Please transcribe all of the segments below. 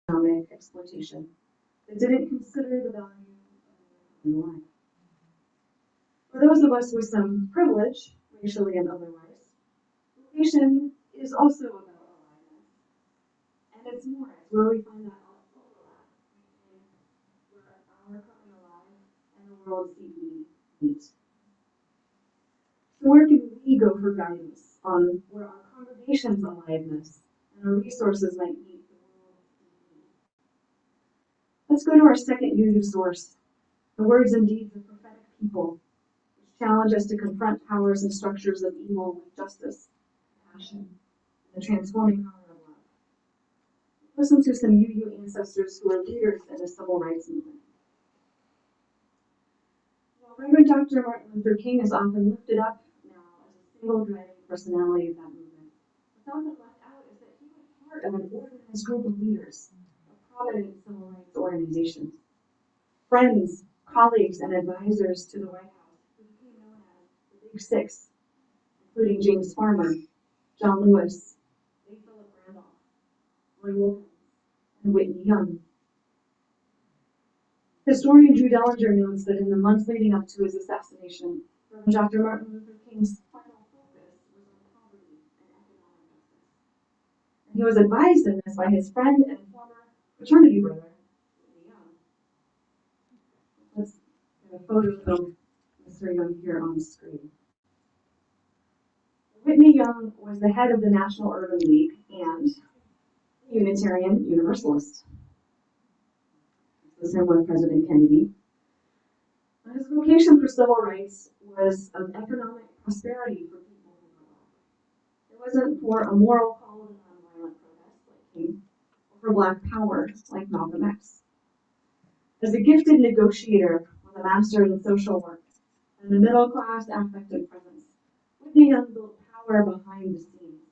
economic exploitation that didn't consider the value of life. For those of us with some privilege, racially and otherwise, vocation is also about aliveness. And it's more, it's where we find that overlap between where our coming alive and the world seeking meet. So where can we go for guidance on where our congregation's aliveness and our resources might meet the world seeking? Let's go to our second UU source, the words and deeds of prophetic people, which challenge us to confront powers and structures of evil with justice, compassion, and the transforming power of love. Listen to some UU ancestors who are leaders in the civil rights movement. While Reverend Dr. Martin Luther King is often lifted up now as a single driving personality of that movement, what's often left out is that he was part of an organized group of leaders of prominent civil rights organizations, friends, colleagues, and advisors to the White House who became known as the Big Six, including James Farmer, John Lewis, A. Philip Randolph, Roy Wilkins, and Whitney Young. Historian Drew Dellinger notes that in the months leading up to his assassination, Reverend Dr. Martin Luther King's final focus was on poverty and economic justice. And he was advised in this by his friend and former fraternity brother, Whitney Young. Let's get a photo of Mr. Young here on the screen. Whitney Young was the head of the National Urban League and a Unitarian Universalist. This is him with President Kennedy. His vocation for civil rights was of economic prosperity for people who were black. It wasn't for a moral call to nonviolent protest like King, or for black power like Malcolm X. As a gifted negotiator with a master's in social work and the middle class affective presence, Whitney Young built power behind the scenes.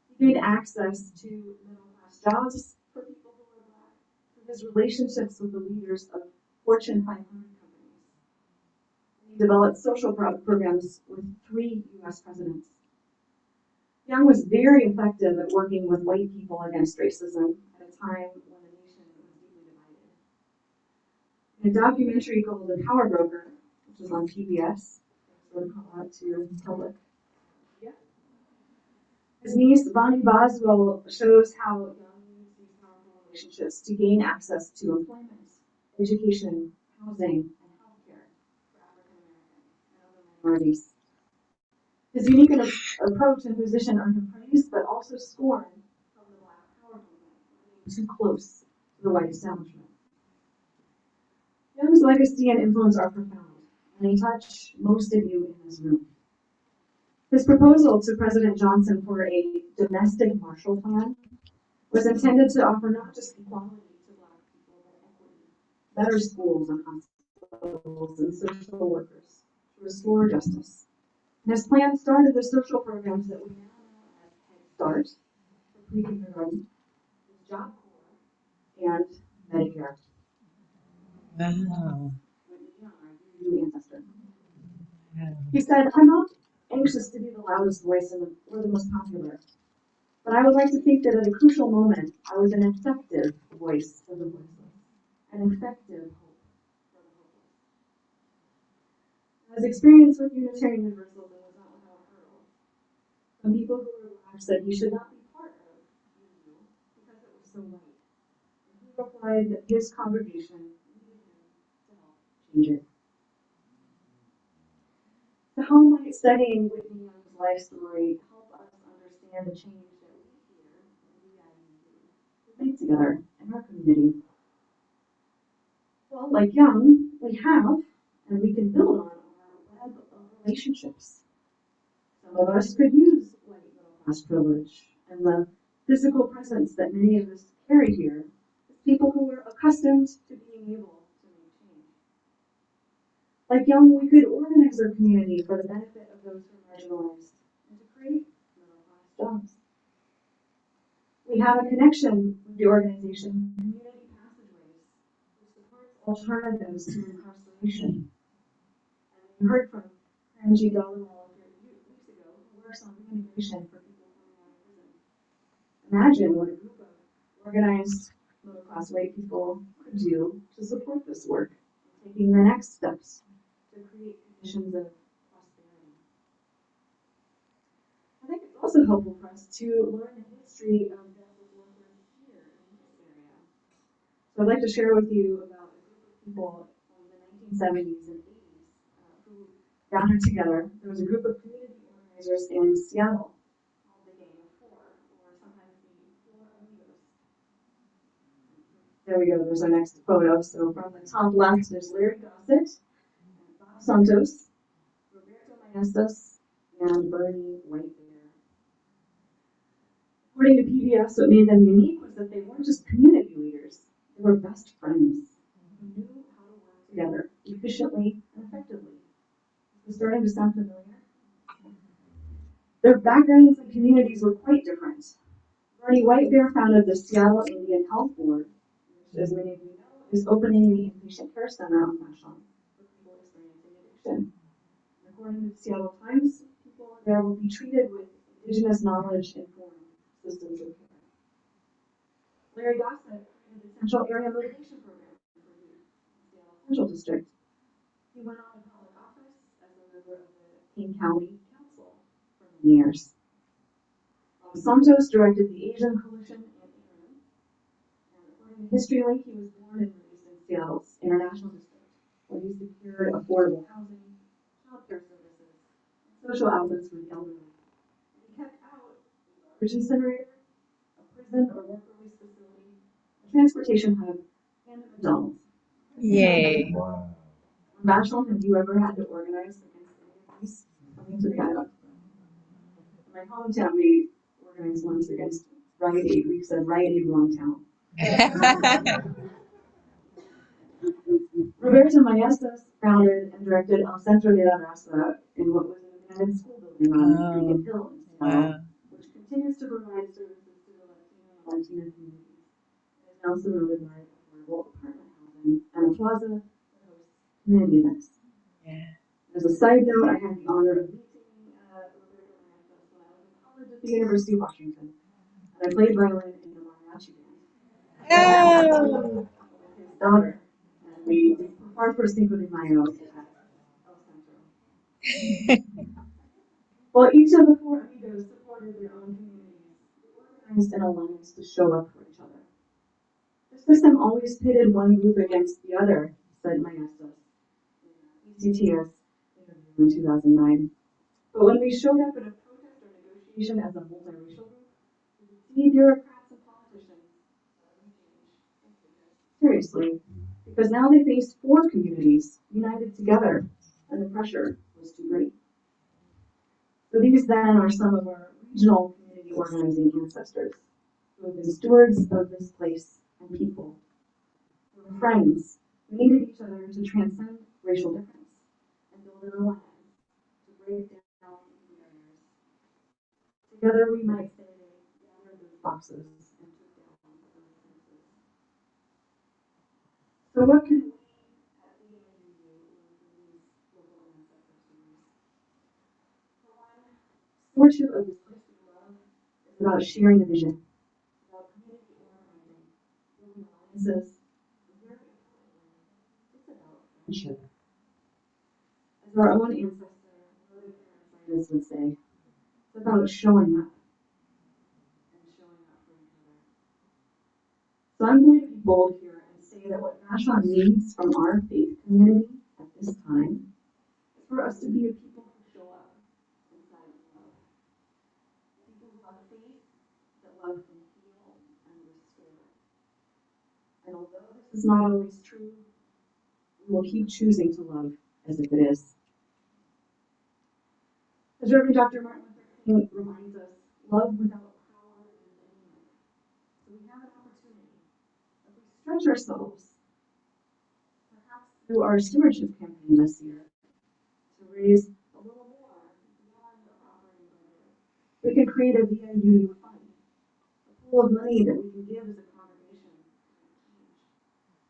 He gained access to middle class jobs for people who were black through his relationships with the leaders of Fortune 500 companies. He developed social programs with 3 U.S. presidents. Young was very effective at working with white people against racism at a time when the nation was deeply divided. In a documentary called The Power Broker, which is on PBS, sort of call out to your public. Yeah. His niece, Bonnie Boswell, shows how Young used these powerful relationships to gain access to employment, education, housing, and healthcare for African Americans and other minorities. His unique approach and position earned him praise, but also scorn from the Black Power movement for being too close to the white establishment. Young's legacy and influence are profound, and they touch most of you in this room. His proposal to President Johnson for a domestic Marshall Plan was intended to offer not just equality to black people, but equity, better schools and hospitals and social workers to restore justice. And his plan started the social programs that we now know as Head Start for pre-kindergarten, Job Corps, and Medicare. Wow. Your ancestor. He said, "I'm not anxious to be the loudest voice or the most popular, but I would like to think that at a crucial moment, I was an effective voice for the voiceless, an effective hope for the hopeless." His experience with Unitarian Universalism was not without hurdles. Some people who were black said he should not be part of UU because it was so white. And he replied that his congregation needed him to help change it. So how might studying Whitney Young's life story help us understand the change that we here at UU make together in our community? Well, like Young, we have, and we can build on our web of relationships. Some of us could use white middle class privilege and the physical presence that many of us carry here as people who are accustomed to being able to make change. Like Young, we could organize our community for the benefit of those who are marginalized and to create middle-class jobs. We have a connection with the organization Community Passageways, which supports alternatives to incarceration. And we heard from Angie Dollywall a few weeks ago, who works on reintegration for people coming out of prison. Imagine what a group of organized middle class white people could do to support this work, taking the next steps to create conditions of prosperity. I think it's also helpful for us to learn the history of Catholic workers here in this area. So I'd like to share with you about a group of people from the 1970s and 80s who gathered together. There was a group of community organizers in Seattle called the Gang of Four, or sometimes the Four Amigos. There we go, there's our next photo. So from the top left, there's Larry Gossett, Bob Santos, Roberto Maestas, and Bernie Whitebear. According to PBS, what made them unique was that they weren't just community leaders, they were best friends who knew how to work together efficiently and effectively. Is this starting to sound familiar? Their backgrounds and communities were quite different. Bernie Whitebear founded the Seattle Indian Health Board, which, as many of you know, is opening the inpatient care center on Vashon for people experiencing addiction. According to the Seattle Times, people there will be treated with indigenous knowledge-informed systems of care. Larry Gossett created the Central Area Motivation Program for the Seattle Central District. He went on to public office as a member of the King County Council for many years. Santos directed the Asian Coalition in Aaron, and according to HistoryLink, he was born and raised in Seattle's International District, where he secured affordable housing, child care services, and social outlets for the elderly. And he kept out a garbage incinerator, a prison or work release facility, a transportation hub, and a McDonald's. Yay. Wow. Vashon, have you ever had to organize against any of these coming to the island? In my hometown, we organized once against Rite Aid. We said Rite Aid wrong town. Roberto Maestas founded and directed El Centro de la Raza in what was an abandoned school building on Beacon Hill in Seattle, which continues to provide services to the Latino and Latina communities. It is now surrounded by affordable apartment housing and a plaza that hosts community events. Yeah. As a side note, I had the honor of meeting Roberto Maestas when I was in college at the University of Washington, and I played violin in a mariachi band Oh. with his daughter. We performed for Cinco de Mayo at El Centro. While each of the four amigos supported their own communities, they organized an alliance to show up for each other. The system always pitted one group against the other, said Maestas in ECTS interview in 2009. But when we showed up at a protest or negotiation as a multiracial group, we could see bureaucrats and politicians seriously, because now they faced four communities united together, and the pressure was too great. So these then are some of our regional community organizing ancestors who have been stewards of this place and people. We were friends who needed each other to transcend racial difference and build an alliance to break down barriers. Together we might say they gathered those boxes and took down those fences. So what can we at the AIU do for these local ancestor stories? For one, stewardship of this place we love is about sharing a vision, about community organizing, building alliances, and very importantly, it's about friendship. As our own ancestor, Mother Parasitis would say, it's about showing up and showing up for each other. So I'm going to be bold here and say that what Vashon needs from our faith community at this time is for us to be a people who show up inside of love. People who have faith that love can heal and restore. And although this is not always true, we will keep choosing to love as if it is. As Reverend Dr. Martin Luther King reminds us, love without power is anemic. So we have an opportunity. If we stretch ourselves, perhaps through our stewardship campaign this year, to raise a little more beyond our operating budget, we can create a VIU fund, a pool of money that we can give as a congregation.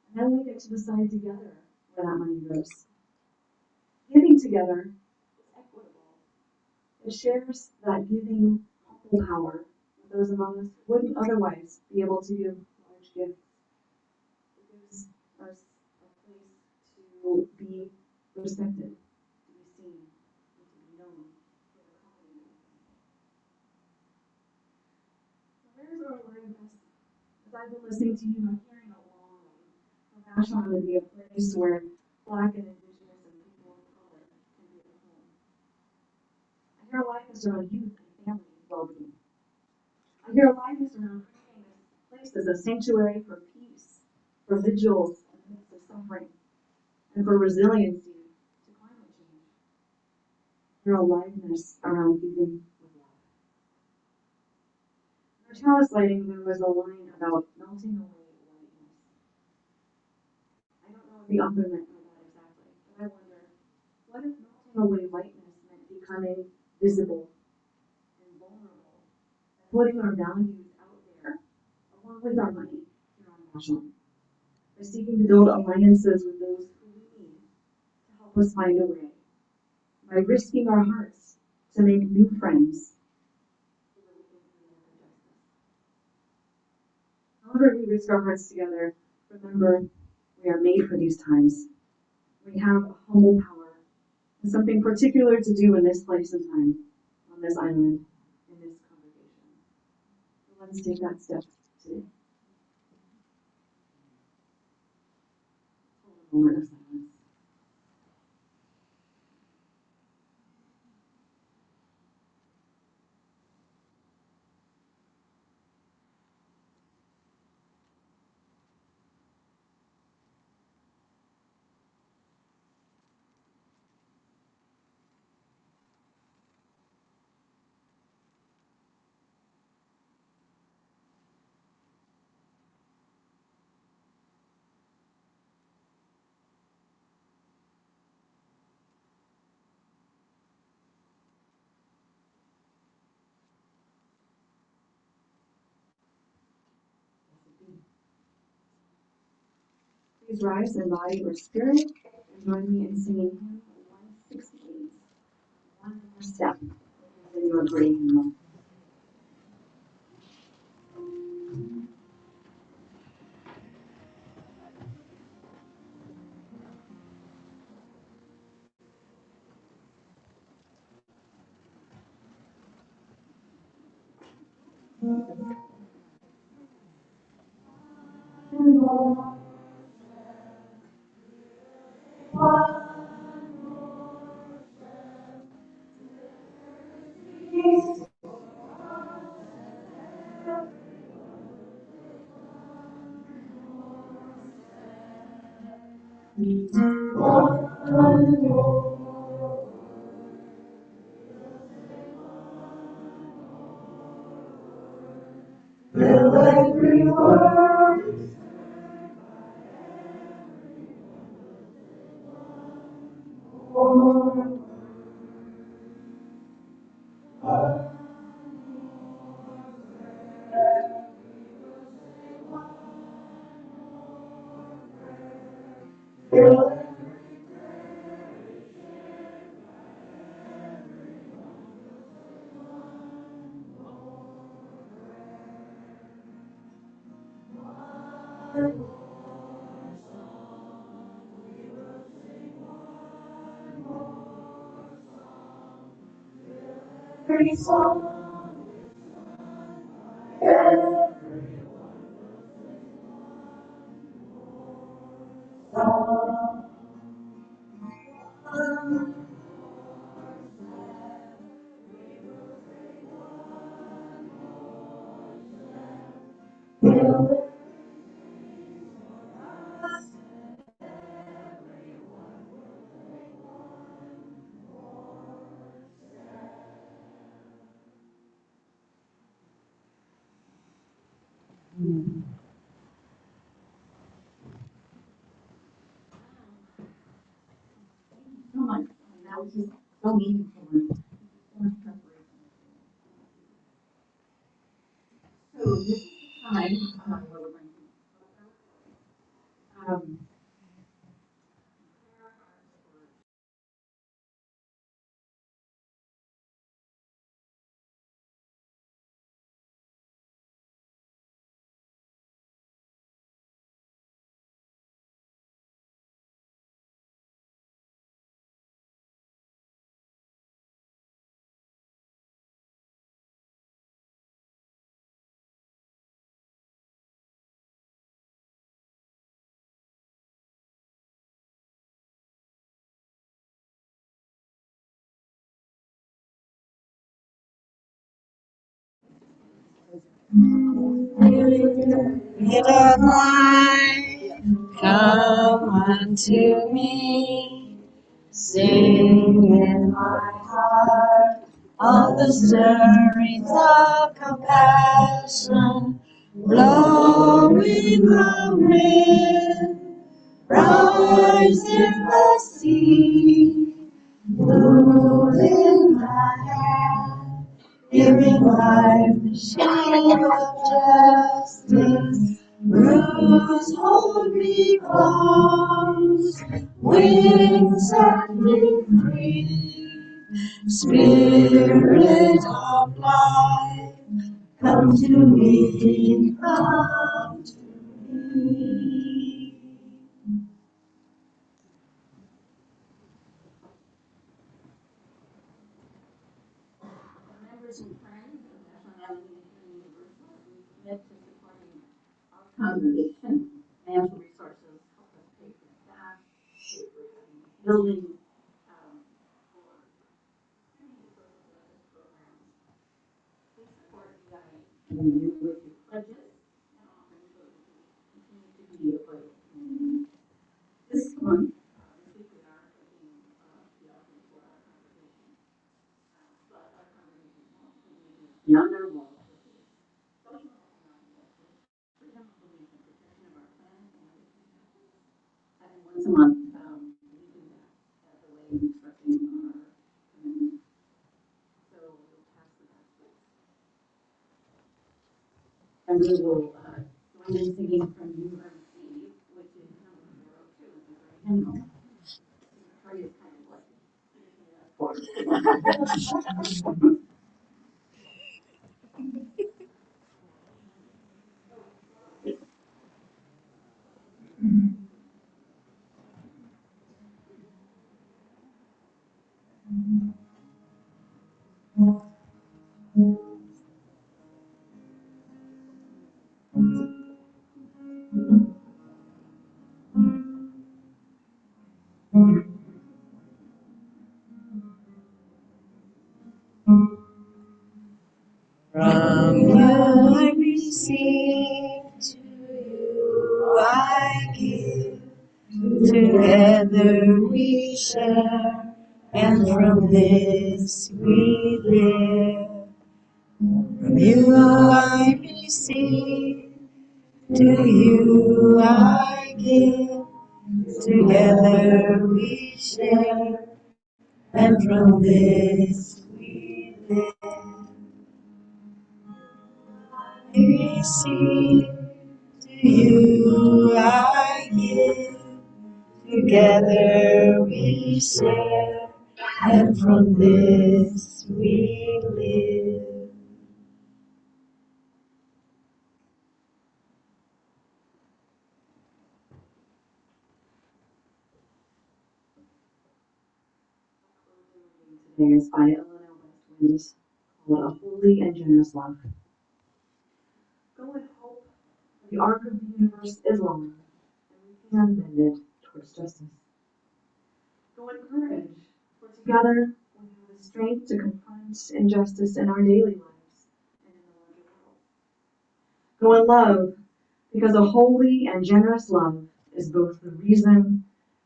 And then we get to decide together where that money goes. Giving together is equitable. It shares that giving humble power with those among us who wouldn't otherwise be able to give large gifts. will be respected, to be seen, and to be known for their company. Where's our line best? As I've been listening to you, I'm hearing a long line for Vashon to be a place where Black and Indigenous and people of color can be at home. I hear aliveness around youth and family well-being. I hear aliveness around creating this place as a sanctuary for peace, for vigils in the midst of suffering, and for resiliency to climate change. I hear aliveness around giving with love. In our chalice lighting, there was a line about melting away whiteness. I don't know what the author meant by that exactly, but I wonder, what if melting away whiteness meant becoming visible and vulnerable, and putting our values out there, along with our money, here on Vashon, by seeking to build alliances with those who we need to help us find a way, by risking our hearts to make new friends, so that we can create justice. However we risk our hearts together, remember, we are made for these times. We have a humble power and something particular to do in this place and time, on this island, in this congregation. So let's take that step today. A moment of silence. Please rise in body or spirit and join me in singing hymn 168, One More Step, in your great hymn. So much. That was just so meaningful. So much preparation. So this is the time where we're going to Spirit of life, come unto me. Sing in my heart all the stirrings of compassion. Blow in the wind, rise in the sea. Move in my hand, giving life the shade of justice. Bruise, hold me close, wings set me free. Spirit of life, come to me, come to me. Members and friends of National Avenue Universal, we commit to supporting our congregation. Financial resources help us pay for staff, pay for having a building, for training programs. We support you guys and you with your pledges and offerings so that we continue to be a part of the community. This month, this week we are putting the offering for our congregation. But our congregation won't be beyond our walls. Social economic freedom of belief and protection of our planet and once a month, we do that as a way of expressing our commitment. So we'll pass the baskets. And we will join in singing from You Are Received, which is number 402 in the very hymnal. Victoria is kind of like From you I receive, to you I give. Together we share, and from this we live. From you I receive, to you I give. Together we share, and from this we live. I receive, to you I give. Together we share, and from this we live. today is by Eleanor West called A Holy and Generous Love. Go with hope, the arc of the universe is long, and we can bend it towards justice. Go in courage, for together we have the strength to confront injustice in our daily lives and in the larger world. Go in love, because a holy and generous love is both the reason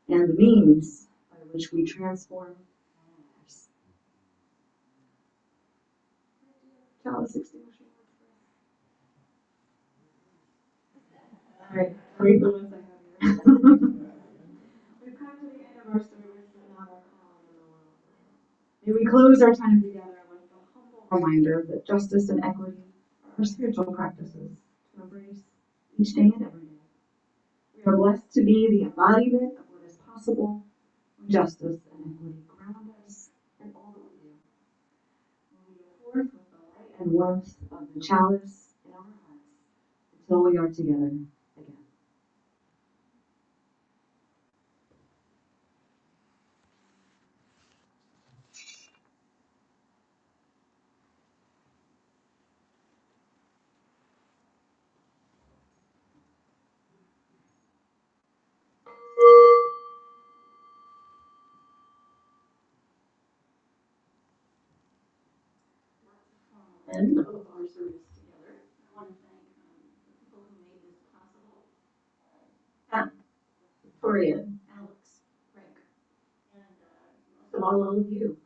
and the means by which we transform our lives. Chalice 16. All right, read the ones I have here. We've come to the end of our service and now our call in the world. May we close our time together with the humble reminder that justice and equity are spiritual practices to embrace each day and every day. We are blessed to be the embodiment of what is possible when justice and equity ground us in all that we do. May we go forth with the light and warmth of the chalice in our hearts until we are together again. End of our service together. I want Victoria, Alex, Frank, and most of all of you